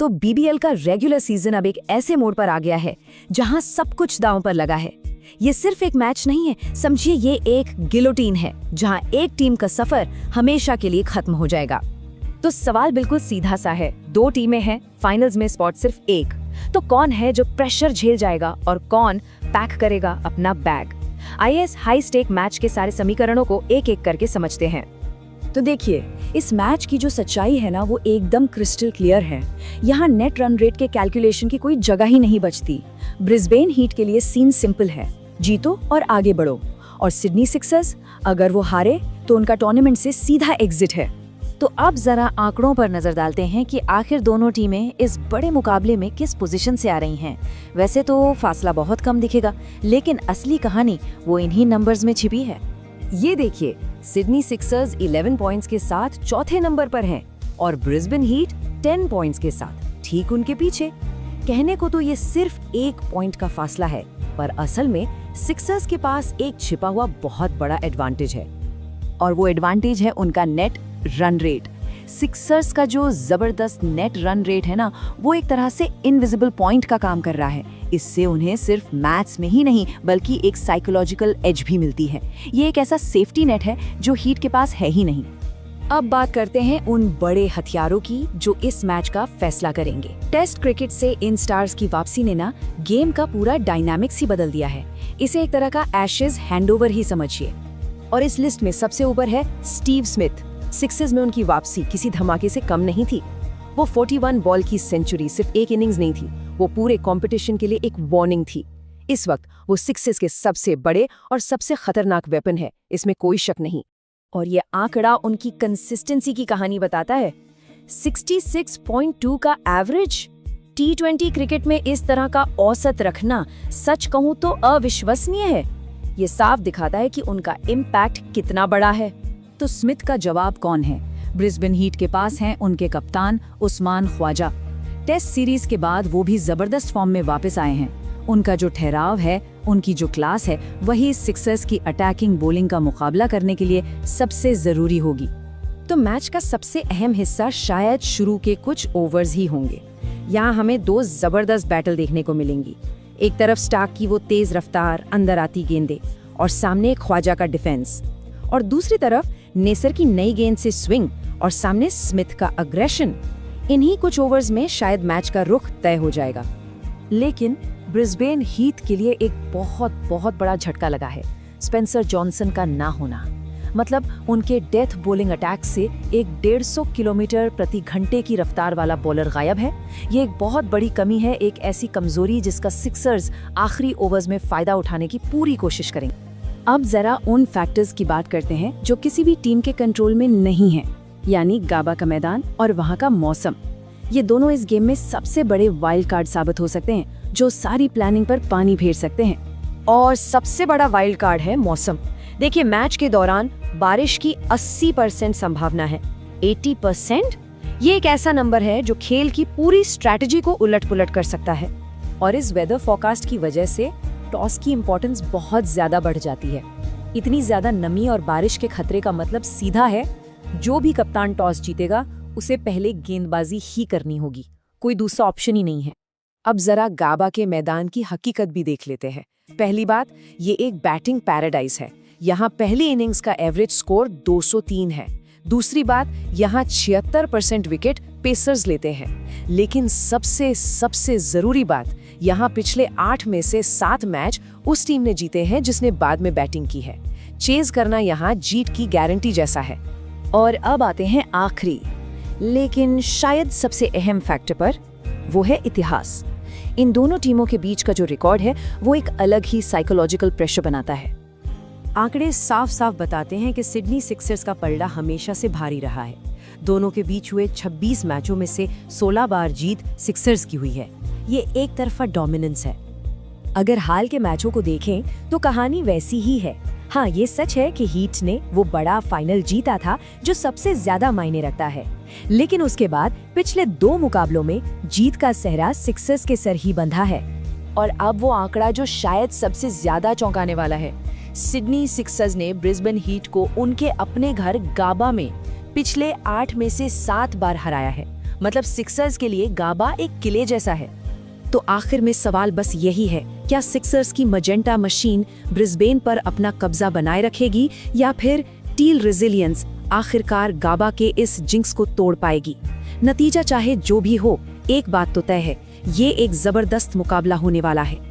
तो बीबीएल का regular season अब एक ऐसे मोड़ पर आ गया है जहां सब कुछ दांव पर लगा है। ये सिर्फ एक मैच नहीं है, समझिए ये एक गिलोटीन है जहां एक टीम का सफर हमेशा के लिए खत्म हो जाएगा। तो सवाल बिल्कुल सीधा सा है, 2 टीमें हैं, फाइनल्स में स्पॉट सिर्फ एक, तो कौन है जो प्रेशर झेल जाएगा और कौन पैक करेगा अपना बैग? आइए इस हाई स्टेक मैच के सारे समीकरणों को एक एक करके समझते हैं। तो देखिए, इस मैच की जो सच्चाई है ना वो एकदम क्रिस्टल क्लियर है। यहाँ नेट रन रेट के कैलकुलेशन की कोई जगह ही नहीं बचती। ब्रिस्बेन हीट के लिए सीन सिंपल है, जीतो और आगे बढ़ो। और सिडनी सिक्सर्स, अगर वो हारे तो उनका टूर्नामेंट से सीधा एग्जिट है। तो अब जरा आंकड़ों पर नजर डालते हैं कि आखिर दोनों टीमें इस बड़े मुकाबले में किस पोजीशन से आ रही हैं। वैसे तो फासला बहुत कम दिखेगा, लेकिन असली कहानी वो इन्हीं नंबर्स में छिपी है। ये देखिए, सिडनी सिक्सर्स 11 पॉइंट्स के साथ चौथे नंबर पर हैं और ब्रिस्बेन हीट 10 पॉइंट्स के साथ ठीक उनके पीछे। कहने को तो ये सिर्फ 1 पॉइंट का फासला है, पर असल में सिक्सर्स के पास एक छिपा हुआ बहुत बड़ा एडवांटेज है, और वो एडवांटेज है उनका नेट रन रेट। सिक्सर्स का जो जबरदस्त नेट रन रेट है ना, वो एक तरह से इनविजिबल पॉइंट का काम कर रहा है। इससे उन्हें सिर्फ मैच में ही नहीं बल्कि एक साइकोलॉजिकल एज भी मिलती है। ये एक ऐसा सेफ्टी नेट है जो हीट के पास है ही नहीं। अब बात करते हैं उन बड़े हथियारों की जो इस मैच का फैसला करेंगे। टेस्ट क्रिकेट से इन स्टार्स की वापसी ने ना गेम का पूरा डायनामिक्स ही बदल दिया है। इसे एक तरह का एशेज हैंडओवर ही समझिए। और इस लिस्ट में सबसे ऊपर है स्टीव स्मिथ। सिक्सर्स में उनकी वापसी किसी धमाके से कम नहीं थी। वो 41 बॉल की सेंचुरी सिर्फ एक इनिंग्स नहीं थी, वो पूरे कंपटीशन के लिए एक वार्निंग थी। इस वक्त वो सिक्सर्स के सबसे बड़े और सबसे खतरनाक वेपन है, इसमें कोई शक नहीं। और ये आंकड़ा उनकी कंसिस्टेंसी की कहानी बताता है। 66.2 का एवरेज T20 क्रिकेट में इस तरह का औसत रखना सच कहूं तो अविश्वसनीय है। ये साफ दिखाता है कि उनका इम्पैक्ट कितना बड़ा है। तो स्मिथ का जवाब कौन है? ब्रिस्बेन हीट के पास हैं उनके कप्तान उस्मान ख्वाजा। टेस्ट सीरीज के बाद वो भी जबरदस्त फॉर्म में वापस आए हैं। उनका जो ठहराव है, उनकी जो क्लास है, वही सिक्सर्स की अटैकिंग बॉलिंग का मुकाबला करने के लिए सबसे जरूरी होगी। तो मैच का सबसे अहम हिस्सा शायद शुरू के कुछ ओवर्स ही होंगे। यहाँ हमें 2 जबरदस्त बैटल देखने को मिलेंगी। एक तरफ स्टार्क की वो तेज रफ्तार अंदर आती गेंदें और सामने ख्वाजा का डिफेंस, और दूसरी तरफ नेसर की नई गेंद से स्विंग और सामने स्मिथ का अग्रेशन। इन्हीं कुछ ओवर्स में शायद मैच का रुख तय हो जाएगा। लेकिन ब्रिस्बेन हीट के लिए एक बहुत बहुत बड़ा झटका लगा है, स्पेंसर जॉनसन का ना होना। मतलब उनके डेथ बॉलिंग अटैक से एक 150 किलोमीटर प्रति घंटे की रफ्तार वाला बॉलर गायब है। ये एक बहुत बड़ी कमी है, एक ऐसी कमजोरी जिसका सिक्सर्स आखिरी ओवर्स में फायदा उठाने की पूरी कोशिश करेंगे। अब जरा उन फैक्टर्स की बात करते हैं जो किसी भी टीम के कंट्रोल में नहीं है, यानी गाबा का मैदान और वहाँ का मौसम। ये दोनों इस गेम में सबसे बड़े वाइल्ड कार्ड साबित हो सकते हैं, जो सारी प्लानिंग पर पानी फेर सकते हैं। और सबसे बड़ा वाइल्ड कार्ड है मौसम। देखिए, मैच के दौरान बारिश की 80% संभावना है। 80%? ये एक ऐसा नंबर है जो खेल की पूरी स्ट्रैटेजी को उलट-पुलट कर सकता है। और इस वेदर फोरकास्ट की वजह से टॉस की इम्पोर्टेंस बहुत ज्यादा बढ़ जाती है। इतनी ज्यादा नमी और बारिश के खतरे का मतलब सीधा है, जो भी कप्तान टॉस जीतेगा उसे पहले गेंदबाजी ही करनी होगी, कोई दूसरा ऑप्शन ही नहीं है। अब जरा गाबा के मैदान की हकीकत भी देख लेते हैं। पहली बात, ये एक बैटिंग पैराडाइज है। यहाँ पहली इनिंग्स का एवरेज स्कोर 203 है। दूसरी बात, यहाँ 76% विकेट पेसर्स लेते हैं। लेकिन सबसे जरूरी बात, यहाँ पिछले 8 में से 7 मैच उस टीम ने जीते हैं जिसने बाद में बैटिंग की है। चेज करना यहाँ जीत की गारंटी जैसा है। और अब आते हैं आखिरी लेकिन शायद सबसे अहम फैक्टर पर, वो है इतिहास। इन दोनों टीमों के बीच का जो रिकॉर्ड है वो एक अलग ही साइकोलॉजिकल प्रेशर बनाता है। आंकड़े साफ साफ बताते हैं कि सिडनी सिक्सर्स का पलड़ा हमेशा से भारी रहा है। दोनों के बीच हुए 26 मैचों में से 16 बार जीत सिक्सर्स की हुई है। ये एक तरफा डोमिनेंस है। अगर हाल के मैचों को देखें तो कहानी वैसी ही है। हाँ, ये सच है कि हीट ने वो बड़ा फाइनल जीता था जो सबसे ज्यादा मायने रखता है, लेकिन उसके बाद पिछले 2 मुकाबलों में जीत का सेहरा सिक्सर्स के सर ही बंधा है। और अब वो आंकड़ा जो शायद सबसे ज्यादा चौंकाने वाला है, सिडनी सिक्सर्स ने ब्रिस्बेन हीट को उनके अपने घर गाबा में पिछले 8 में से 7 बार हराया है। मतलब सिक्सर्स के लिए गाबा एक किले जैसा है। तो आखिर में सवाल बस यही है, क्या सिक्सर्स की मजेंटा मशीन ब्रिस्बेन पर अपना कब्जा बनाए रखेगी या फिर टील रेजिलियंस आखिरकार गाबा के इस जिंक्स को तोड़ पाएगी? नतीजा चाहे जो भी हो, एक बात तो तय है, ये एक जबरदस्त मुकाबला होने वाला है।